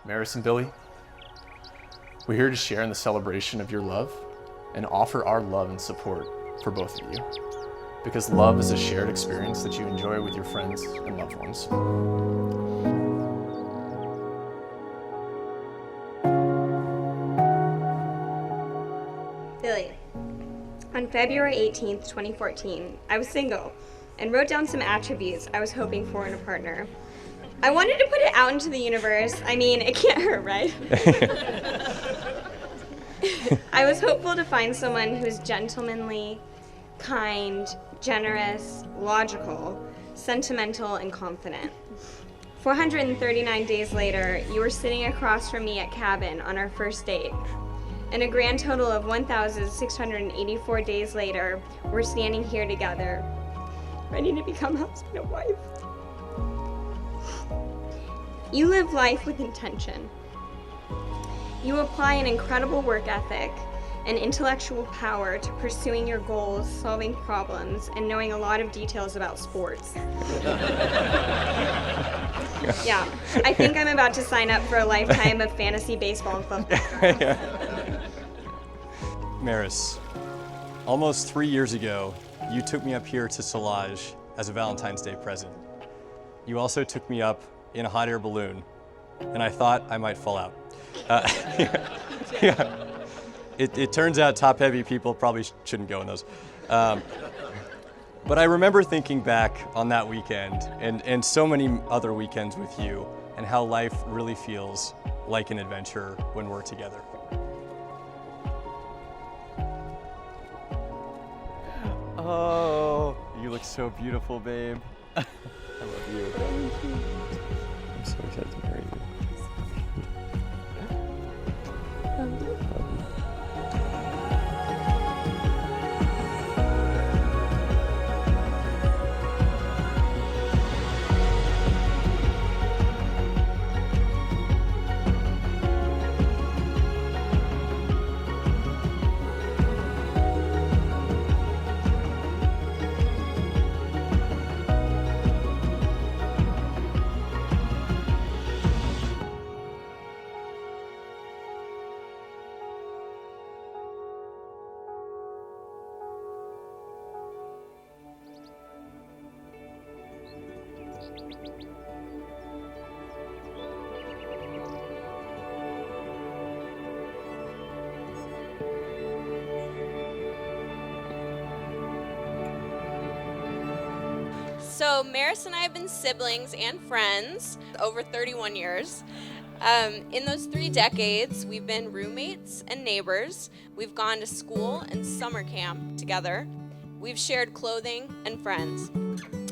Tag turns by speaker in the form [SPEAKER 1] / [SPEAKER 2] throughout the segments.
[SPEAKER 1] Maris and Billy, we're here to share in the celebration of your love and offer our love and support for both of you. Because love is a shared experience that you enjoy with your friends and loved ones.
[SPEAKER 2] Billy, on February 18th, 2014, I was single and wrote down some attributes I was hoping for in a partner. I wanted to put it out into the universe. I mean, it can't hurt, right? I was hopeful to find someone who's gentlemanly, kind, generous, logical, sentimental, and confident. 439 days later, you were sitting across from me at cabin on our first date. And a grand total of 1,684 days later, we're standing here together, ready to become husband and wife. You live life with intention. You apply an incredible work ethic and intellectual power to pursuing your goals, solving problems, and knowing a lot of details about sports. Yeah, I think I'm about to sign up for a lifetime of fantasy baseball and football.
[SPEAKER 3] Maris, almost 3 years ago, you took me up here to Solage as a Valentine's Day present. You also took me up in a hot air balloon, and I thought I might fall out. Yeah. It turns out top-heavy people probably shouldn't go in those. But I remember thinking back on that weekend and so many other weekends with you and how life really feels like an adventure when we're together. Oh, you look so beautiful, babe. I love you. I'm so excited to marry you.
[SPEAKER 4] So Maris and I have been siblings and friends over 31 years. In those 3 decades, we've been roommates and neighbors. We've gone to school and summer camp together. We've shared clothing and friends.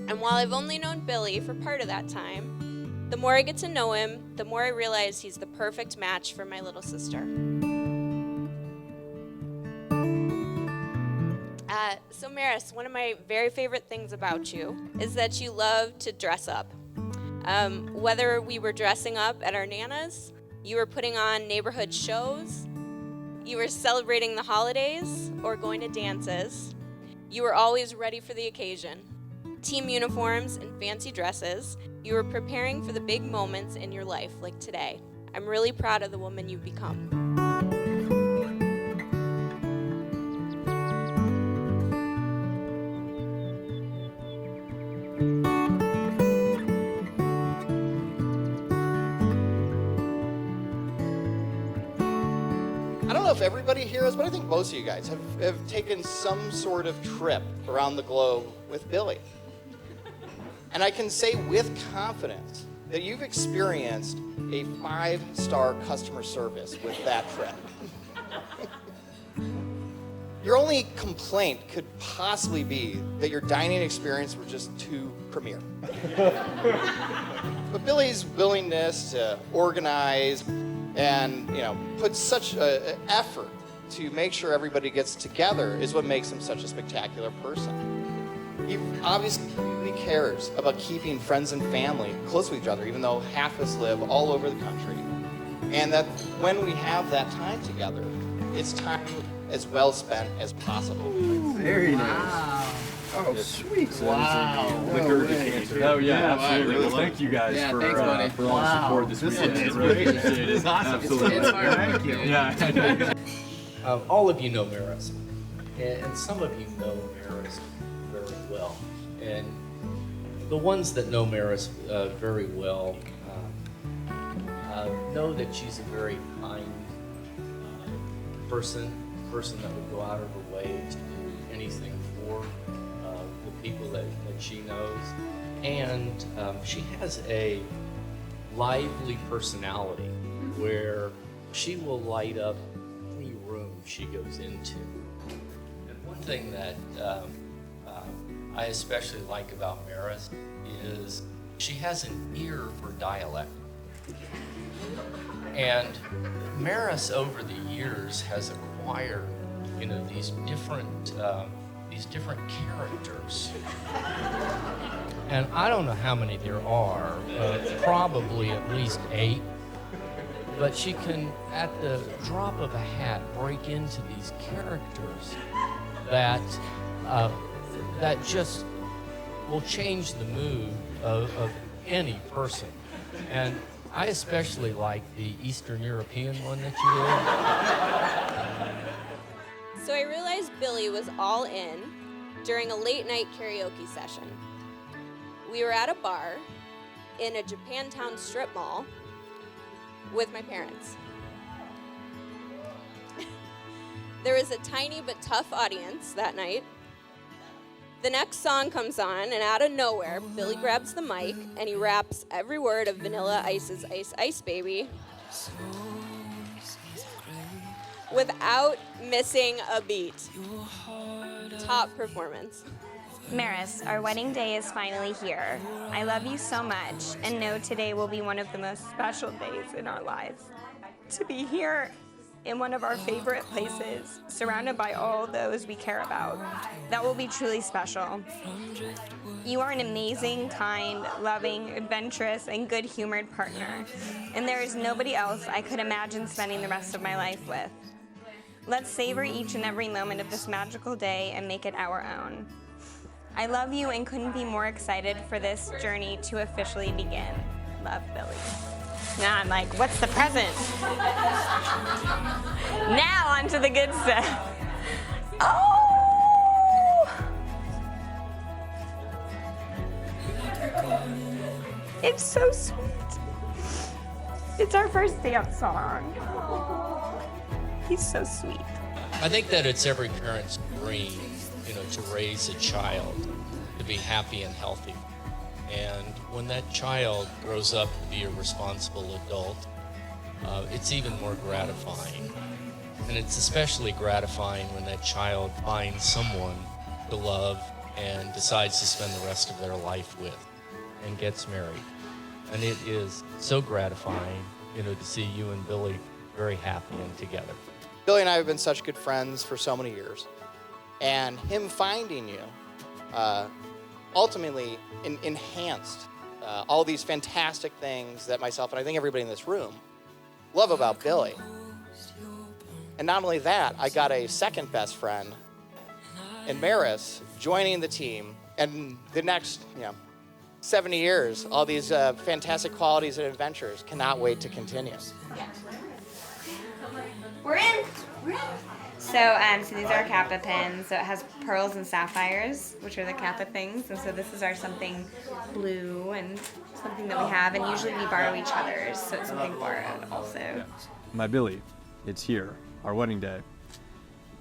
[SPEAKER 4] And while I've only known Billy for part of that time, the more I get to know him, the more I realize he's the perfect match for my little sister. So Maris, one of my very favorite things about you is that you love to dress up. Whether we were dressing up at our Nana's, you were putting on neighborhood shows, you were celebrating the holidays, or going to dances, you were always ready for the occasion. Team uniforms and fancy dresses, you were preparing for the big moments in your life, like today. I'm really proud of the woman you've become.
[SPEAKER 5] I don't know if everybody here is, but I think most of you guys have taken some sort of trip around the globe with Billy. And I can say with confidence that you've experienced a 5-star customer service with that trip. Your only complaint could possibly be that your dining experience was just too premier. But Billy's willingness to organize and put such an effort to make sure everybody gets together is what makes him such a spectacular person. He obviously really cares about keeping friends and family close to each other, even though half of us live all over the country. And that when we have that time together, it's time as well spent as possible.
[SPEAKER 6] Very nice.
[SPEAKER 5] Oh, sweet.
[SPEAKER 6] So
[SPEAKER 5] Wow.
[SPEAKER 6] liquor decanter.
[SPEAKER 3] Oh yeah, absolutely.
[SPEAKER 6] Really
[SPEAKER 3] Well, thank you guys
[SPEAKER 6] Yeah,
[SPEAKER 3] for
[SPEAKER 6] thanks, buddy.
[SPEAKER 3] for all the support this weekend.
[SPEAKER 6] is
[SPEAKER 3] Really
[SPEAKER 6] great.
[SPEAKER 3] appreciate it.
[SPEAKER 6] It's awesome.
[SPEAKER 3] Absolutely.
[SPEAKER 6] It's inspiring. Thank you.
[SPEAKER 3] Yeah, I know.
[SPEAKER 7] All of you know Maris, and some of you know Maris very well. And the ones that know Maris very well know that she's a very kind person that would go out of her way to do anything for the people that she knows. And she has a lively personality where she will light up any room she goes into. And one thing that I especially like about Maris is she has an ear for dialect. And Maris over the years has acquired, these different characters. And I don't know how many there are, probably at least 8. But she can, at the drop of a hat, break into these characters that just will change the mood of any person. And I especially like the Eastern European one that you did.
[SPEAKER 4] So I realized Billy was all in during a late night karaoke session. We were at a bar in a Japantown strip mall with my parents. There was a tiny but tough audience that night. The next song comes on, and out of nowhere, Billy grabs the mic and he raps every word of Vanilla Ice's Ice Ice Baby without missing a beat. Top performance.
[SPEAKER 2] Maris, our wedding day is finally here. I love you so much and know today will be one of the most special days in our lives. To be here in one of our favorite places, surrounded by all those we care about, that will be truly special. You are an amazing, kind, loving, adventurous, and good-humored partner, and there is nobody else I could imagine spending the rest of my life with. Let's savor each and every moment of this magical day and make it our own. I love you and couldn't be more excited for this journey to officially begin. Love, Billy. Now I'm like, what's the present? Now on to the good stuff. Oh! It's so sweet. It's our first dance song. He's so sweet.
[SPEAKER 7] I think that it's every parent's dream, to raise a child to be happy and healthy. And when that child grows up to be a responsible adult, it's even more gratifying. And it's especially gratifying when that child finds someone to love and decides to spend the rest of their life with and gets married. And it is so gratifying, to see you and Billy very happy and together.
[SPEAKER 5] Billy and I have been such good friends for so many years. And him finding you ultimately enhanced all these fantastic things that myself and I think everybody in this room love about Billy. And not only that, I got a second best friend in Maris joining the team. And the next 70 years, all these fantastic qualities and adventures cannot wait to continue.
[SPEAKER 2] We're in. So these are our Kappa pins. So it has pearls and sapphires, which are the Kappa things. And so this is our something blue and something that we have. And usually we borrow each other's, so it's something borrowed also.
[SPEAKER 3] My Billy, it's here, our wedding day.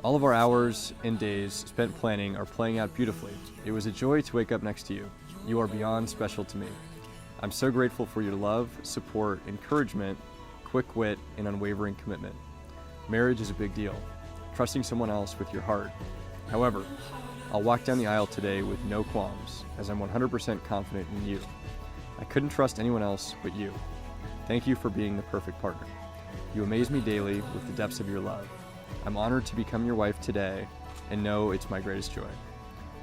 [SPEAKER 3] All of our hours and days spent planning are playing out beautifully. It was a joy to wake up next to you. You are beyond special to me. I'm so grateful for your love, support, encouragement, quick wit, and unwavering commitment. Marriage is a big deal, trusting someone else with your heart. However, I'll walk down the aisle today with no qualms, as I'm 100% confident in you. I couldn't trust anyone else but you. Thank you for being the perfect partner. You amaze me daily with the depths of your love. I'm honored to become your wife today, and know it's my greatest joy.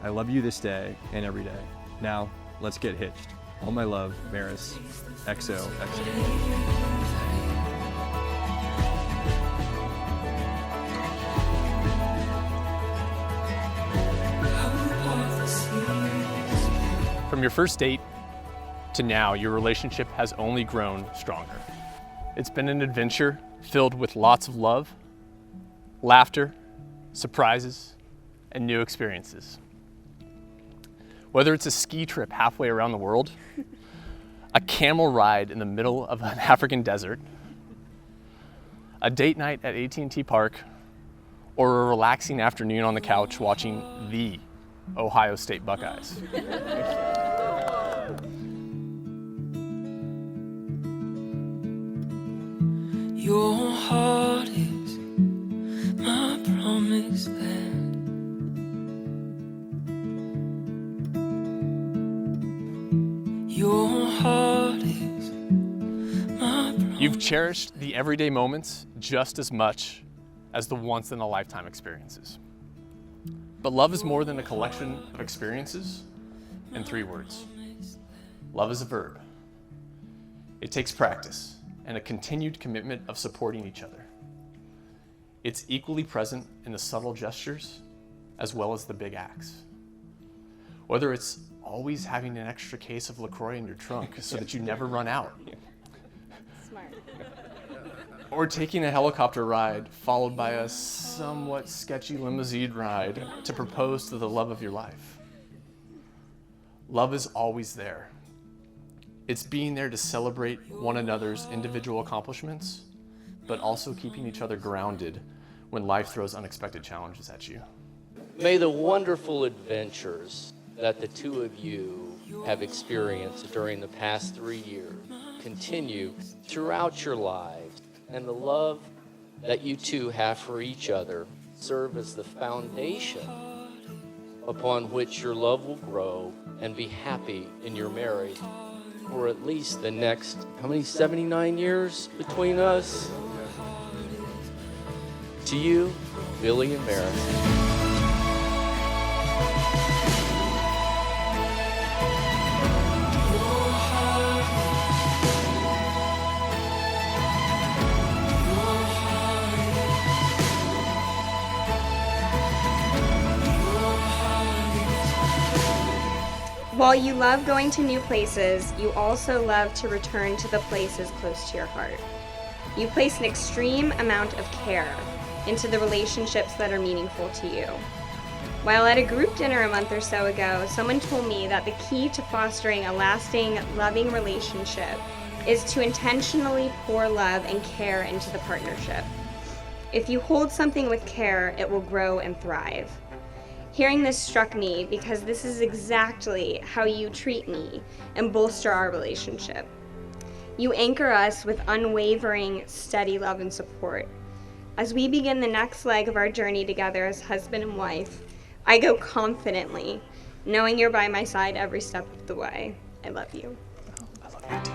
[SPEAKER 3] I love you this day and every day. Now, let's get hitched. All my love, Maris. XOXO.
[SPEAKER 8] I would walk this
[SPEAKER 1] From your first date to now, your relationship has only grown stronger. It's been an adventure filled with lots of love, laughter, surprises, and new experiences. Whether it's a ski trip halfway around the world, a camel ride in the middle of an African desert, a date night at AT&T Park, or a relaxing afternoon on the couch watching the Ohio State Buckeyes.
[SPEAKER 8] Your heart is my promised land. Your heart is my promised.
[SPEAKER 1] You've cherished the everyday moments just as much as the once-in-a-lifetime experiences. But love is more than a collection of experiences and 3 words. Love is a verb. It takes practice and a continued commitment of supporting each other. It's equally present in the subtle gestures as well as the big acts. Whether it's always having an extra case of LaCroix in your trunk so that you never run out.
[SPEAKER 2] Smart.
[SPEAKER 1] Or taking a helicopter ride followed by a somewhat sketchy limousine ride to propose to the love of your life. Love is always there. It's being there to celebrate one another's individual accomplishments, but also keeping each other grounded when life throws unexpected challenges at you.
[SPEAKER 7] May the wonderful adventures that the two of you have experienced during the past 3 years continue throughout your lives, and the love that you two have for each other serve as the foundation upon which your love will grow and be happy in your marriage for at least the next, 79 years between us? To you, Billy and Maris.
[SPEAKER 2] While you love going to new places, you also love to return to the places close to your heart. You place an extreme amount of care into the relationships that are meaningful to you. While at a group dinner a month or so ago, someone told me that the key to fostering a lasting, loving relationship is to intentionally pour love and care into the partnership. If you hold something with care, it will grow and thrive. Hearing this struck me because this is exactly how you treat me and bolster our relationship. You anchor us with unwavering, steady love and support. As we begin the next leg of our journey together as husband and wife, I go confidently, knowing you're by my side every step of the way. I love you.
[SPEAKER 1] I love you too.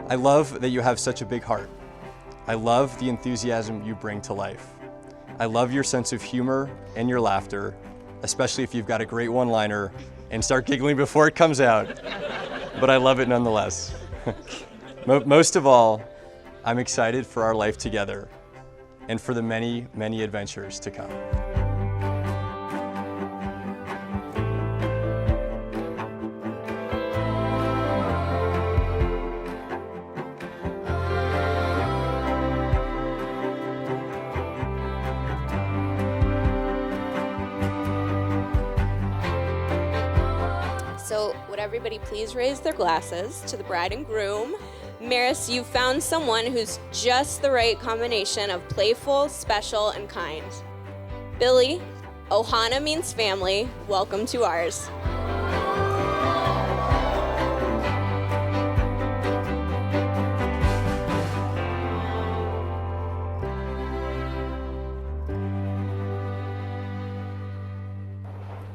[SPEAKER 3] I love that you have such a big heart. I love the enthusiasm you bring to life. I love your sense of humor and your laughter, especially if you've got a great one-liner and start giggling before it comes out. But I love it nonetheless. Most of all, I'm excited for our life together and for the many, many adventures to come.
[SPEAKER 4] So would everybody please raise their glasses to the bride and groom? Maris, you've found someone who's just the right combination of playful, special, and kind. Billy, Ohana means family. Welcome to ours.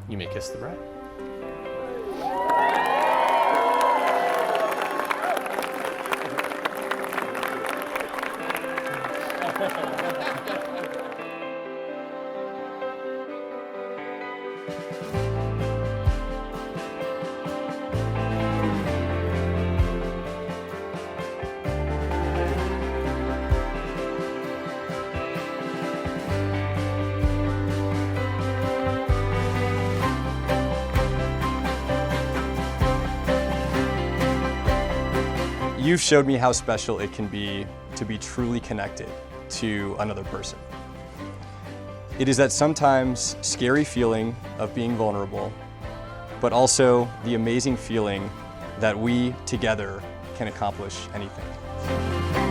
[SPEAKER 1] You may kiss the bride.
[SPEAKER 3] You've showed me how special it can be to be truly connected to another person. It is that sometimes scary feeling of being vulnerable, but also the amazing feeling that we together can accomplish anything.